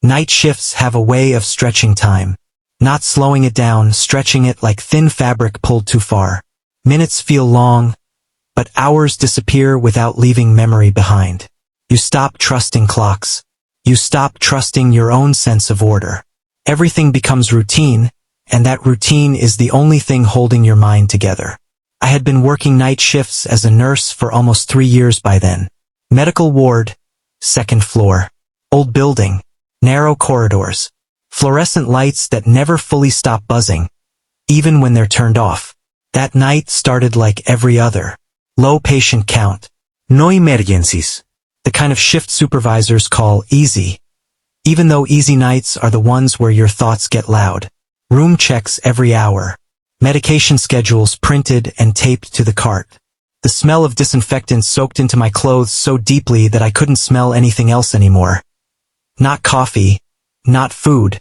Night shifts have a way of stretching time. Not slowing it down, stretching it like thin fabric pulled too far. Minutes feel long, but hours disappear without leaving memory behind. You stop trusting clocks. You stop trusting your own sense of order. Everything becomes routine, and that routine is the only thing holding your mind together. I had been working night shifts as a nurse for almost 3 years by then. Medical ward, second floor. Old building, narrow corridors. Fluorescent lights that never fully stop buzzing, even when they're turned off. That night started like every other. Low patient count. No emergencies. The kind of shift supervisors call easy. Even though easy nights are the ones where your thoughts get loud. Room checks every hour. Medication schedules printed and taped to the cart. The smell of disinfectant soaked into my clothes so deeply that I couldn't smell anything else anymore. Not coffee. Not food.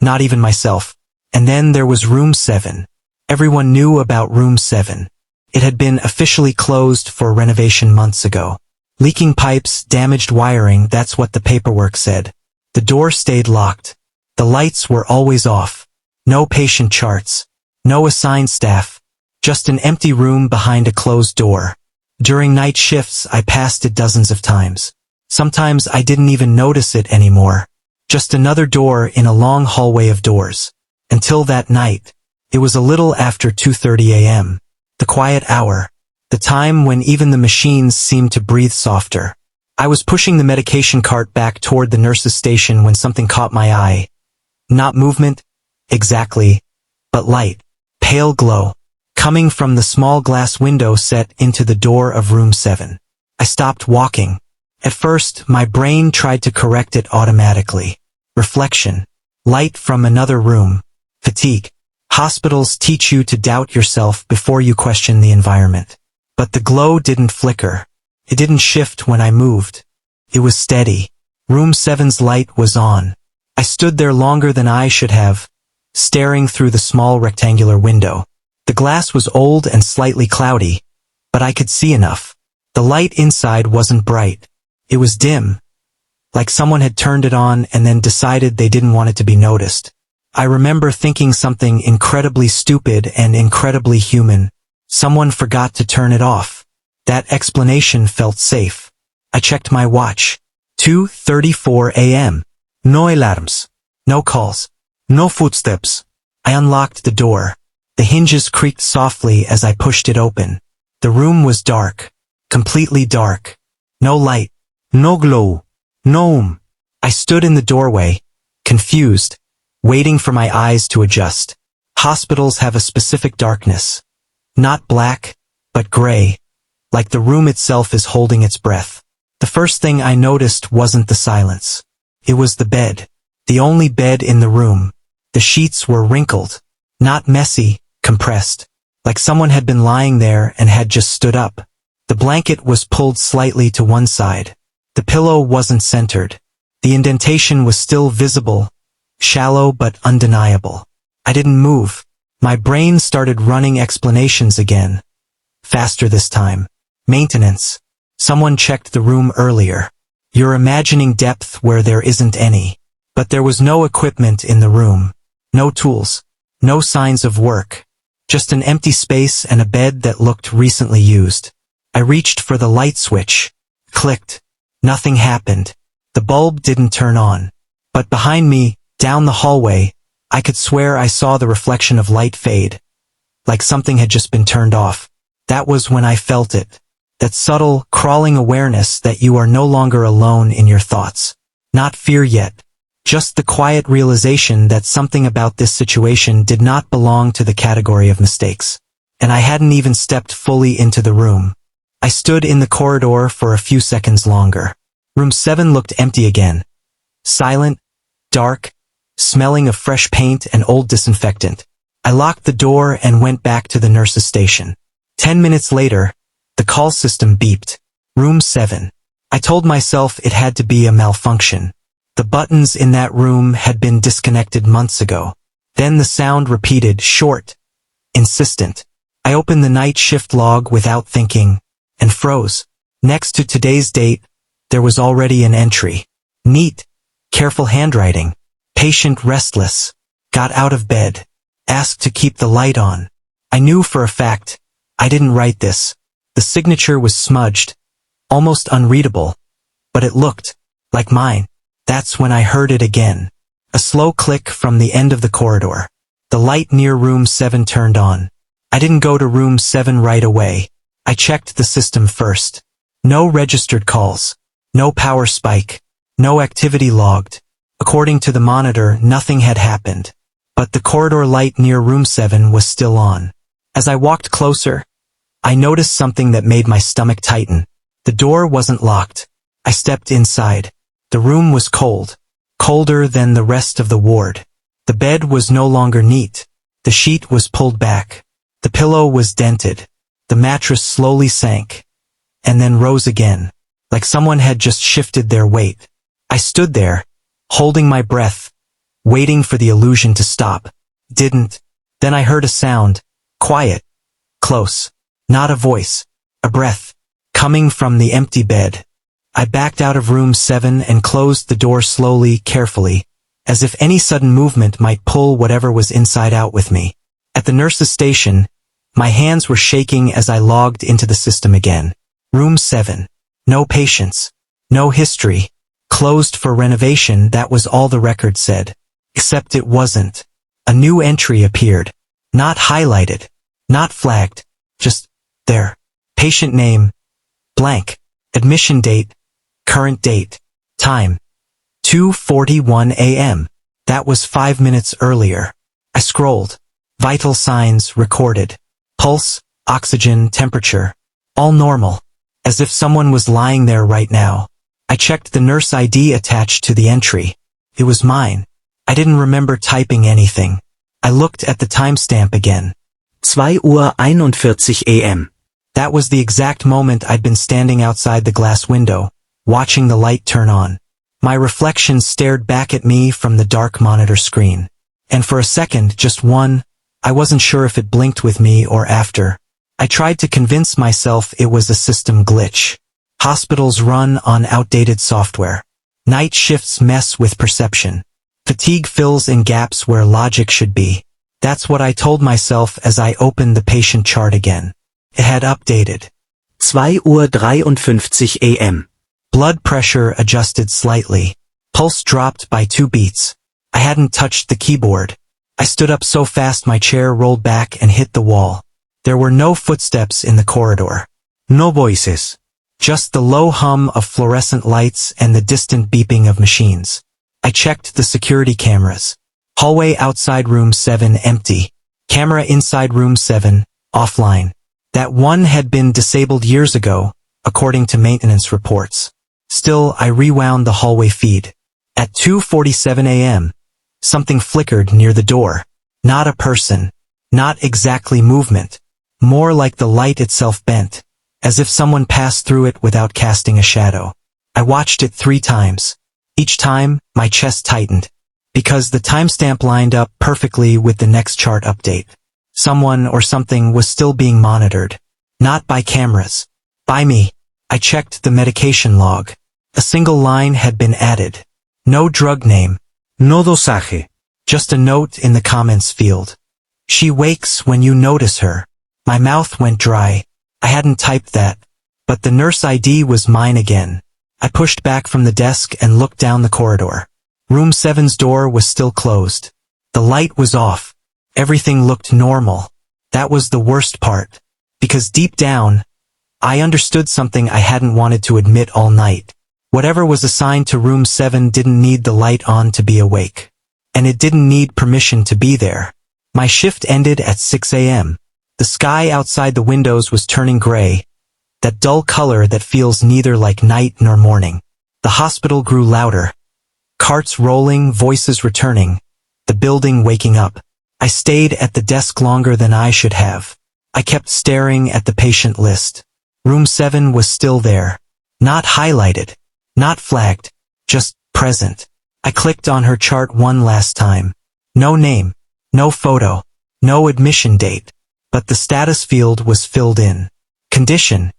Not even myself. And then there was room 7. Everyone knew about room 7. It had been officially closed for renovation months ago. Leaking pipes, damaged wiring, that's what the paperwork said. The door stayed locked. The lights were always off. No patient charts. No assigned staff. Just an empty room behind a closed door. During night shifts, I passed it dozens of times. Sometimes I didn't even notice it anymore. Just another door in a long hallway of doors. Until that night. It was a little after 2:30 a.m. The quiet hour. The time when even the machines seemed to breathe softer. I was pushing the medication cart back toward the nurse's station when something caught my eye. Not movement, exactly, but light. Pale glow. Coming from the small glass window set into the door of room 7. I stopped walking. At first, my brain tried to correct it automatically. Reflection. Light from another room. Fatigue. Hospitals teach you to doubt yourself before you question the environment. But the glow didn't flicker. It didn't shift when I moved. It was steady. Room 7's light was on. I stood there longer than I should have, staring through the small rectangular window. The glass was old and slightly cloudy, but I could see enough. The light inside wasn't bright. It was dim, like someone had turned it on and then decided they didn't want it to be noticed. I remember thinking something incredibly stupid and incredibly human. Someone forgot to turn it off. That explanation felt safe. I checked my watch. 2:34 a.m. No alarms. No calls. No footsteps. I unlocked the door. The hinges creaked softly as I pushed it open. The room was dark. Completely dark. No light. No glow. No. I stood in the doorway, confused, waiting for my eyes to adjust. Hospitals have a specific darkness. Not black, but gray. Like the room itself is holding its breath. The first thing I noticed wasn't the silence. It was the bed. The only bed in the room. The sheets were wrinkled. Not messy, compressed. Like someone had been lying there and had just stood up. The blanket was pulled slightly to one side. The pillow wasn't centered. The indentation was still visible, shallow but undeniable. I didn't move. My brain started running explanations again. Faster this time. Maintenance. Someone checked the room earlier. You're imagining depth where there isn't any. But there was no equipment in the room. No tools. No signs of work. Just an empty space and a bed that looked recently used. I reached for the light switch. Clicked. Nothing happened. The bulb didn't turn on. But behind me, down the hallway, I could swear I saw the reflection of light fade. Like something had just been turned off. That was when I felt it. That subtle, crawling awareness that you are no longer alone in your thoughts. Not fear yet. Just the quiet realization that something about this situation did not belong to the category of mistakes. And I hadn't even stepped fully into the room. I stood in the corridor for a few seconds longer. Room 7 looked empty again. Silent, dark, smelling of fresh paint and old disinfectant. I locked the door and went back to the nurse's station. 10 minutes later, the call system beeped. Room 7. I told myself it had to be a malfunction. The buttons in that room had been disconnected months ago. Then the sound repeated, short, insistent. I opened the night shift log without thinking, and froze. Next to today's date, there was already an entry. Neat, Careful handwriting. Patient restless. Got out of bed. Asked to keep the light on. I knew for a fact I didn't write this. The signature was smudged, almost unreadable, but it looked like mine. That's when I heard it again. A slow click from the end of the corridor. The light near room 7 turned on. I didn't go to room 7 right away. I checked the system first. No registered calls. No power spike. No activity logged. According to the monitor, nothing had happened. But the corridor light near room 7 was still on. As I walked closer, I noticed something that made my stomach tighten. The door wasn't locked. I stepped inside. The room was cold. Colder than the rest of the ward. The bed was no longer neat. The sheet was pulled back. The pillow was dented. The mattress slowly sank, and then rose again, like someone had just shifted their weight. I stood there, holding my breath, waiting for the illusion to stop. Didn't. Then I heard a sound, quiet, close, not a voice, a breath, coming from the empty bed. I backed out of room 7 and closed the door slowly, carefully, as if any sudden movement might pull whatever was inside out with me. At the nurse's station, my hands were shaking as I logged into the system again. Room 7. No patients. No history. Closed for renovation, that was all the record said. Except it wasn't. A new entry appeared. Not highlighted. Not flagged. Just there. Patient name. Blank. Admission date. Current date. Time. 2:41 a.m. That was 5 minutes earlier. I scrolled. Vital signs recorded. Pulse, oxygen, temperature. All normal. As if someone was lying there right now. I checked the nurse ID attached to the entry. It was mine. I didn't remember typing anything. I looked at the timestamp again. 2:41 a.m. That was the exact moment I'd been standing outside the glass window, watching the light turn on. My reflection stared back at me from the dark monitor screen. And for a second, just one, I wasn't sure if it blinked with me or after. I tried to convince myself it was a system glitch. Hospitals run on outdated software. Night shifts mess with perception. Fatigue fills in gaps where logic should be. That's what I told myself as I opened the patient chart again. It had updated. 2:53 a.m. Blood pressure adjusted slightly. Pulse dropped by 2 beats. I hadn't touched the keyboard. I stood up so fast my chair rolled back and hit the wall. There were no footsteps in the corridor. No voices. Just the low hum of fluorescent lights and the distant beeping of machines. I checked the security cameras. Hallway outside room 7 empty. Camera inside room 7, offline. That one had been disabled years ago, according to maintenance reports. Still, I rewound the hallway feed. At 2:47 a.m., something flickered near the door. Not a person. Not exactly movement. More like the light itself bent, as if someone passed through it without casting a shadow. I watched it 3 times. Each time, my chest tightened, because the timestamp lined up perfectly with the next chart update. Someone or something was still being monitored. Not by cameras. By me. I checked the medication log. A single line had been added. No drug name. No dosaje. Just a note in the comments field. She wakes when you notice her. My mouth went dry. I hadn't typed that. But the nurse ID was mine again. I pushed back from the desk and looked down the corridor. Room 7's door was still closed. The light was off. Everything looked normal. That was the worst part. Because deep down, I understood something I hadn't wanted to admit all night. Whatever was assigned to room 7 didn't need the light on to be awake. And it didn't need permission to be there. My shift ended at 6 a.m. The sky outside the windows was turning gray, that dull color that feels neither like night nor morning. The hospital grew louder. Carts rolling, voices returning, the building waking up. I stayed at the desk longer than I should have. I kept staring at the patient list. Room 7 was still there. Not highlighted. Not flagged. Just present. I clicked on her chart one last time. No name. No photo. No admission date. But the status field was filled in. Condition.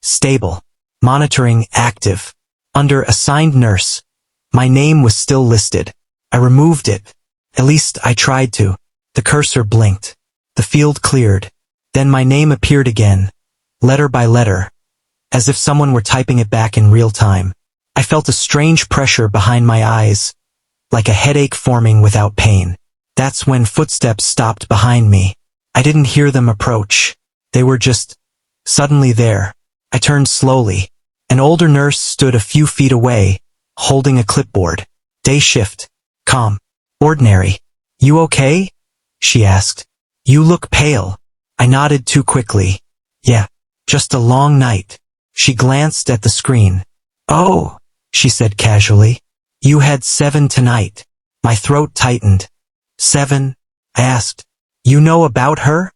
Stable. Monitoring active. Under assigned nurse. My name was still listed. I removed it. At least I tried to. The cursor blinked. The field cleared. Then my name appeared again, letter by letter, as if someone were typing it back in real time. I felt a strange pressure behind my eyes, like a headache forming without pain. That's when footsteps stopped behind me. I didn't hear them approach. They were just suddenly there. I turned slowly. An older nurse stood a few feet away, holding a clipboard. Day shift. Calm. Ordinary. You okay? She asked. You look pale. I nodded too quickly. Yeah, just a long night. She glanced at the screen. Oh, she said casually. You had 7 tonight. My throat tightened. 7? I asked. You know about her?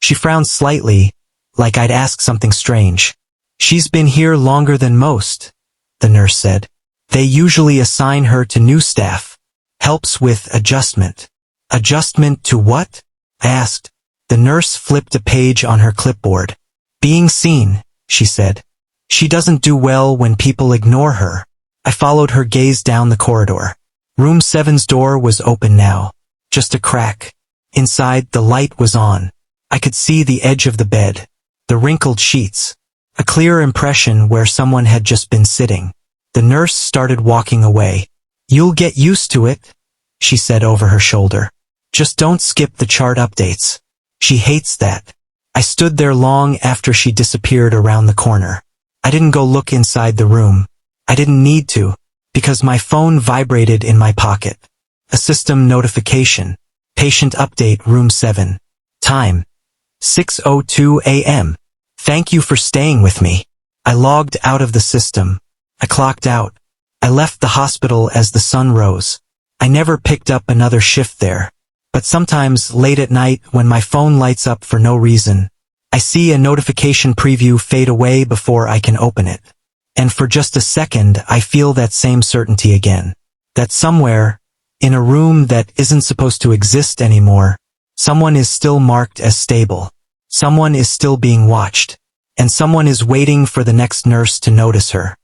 She frowned slightly, like I'd asked something strange. She's been here longer than most, the nurse said. They usually assign her to new staff. Helps with adjustment. Adjustment to what? I asked. The nurse flipped a page on her clipboard. Being seen, she said. She doesn't do well when people ignore her. I followed her gaze down the corridor. Room 7's door was open now. Just a crack. Inside, the light was on. I could see the edge of the bed. The wrinkled sheets. A clear impression where someone had just been sitting. The nurse started walking away. You'll get used to it, she said over her shoulder. Just don't skip the chart updates. She hates that. I stood there long after she disappeared around the corner. I didn't go look inside the room. I didn't need to, because my phone vibrated in my pocket. A system notification. Patient update room 7. Time. 6:02 a.m. Thank you for staying with me. I logged out of the system. I clocked out. I left the hospital as the sun rose. I never picked up another shift there. But sometimes, late at night, when my phone lights up for no reason, I see a notification preview fade away before I can open it. And for just a second, I feel that same certainty again. That somewhere, in a room that isn't supposed to exist anymore, someone is still marked as stable. Someone is still being watched. And someone is waiting for the next nurse to notice her.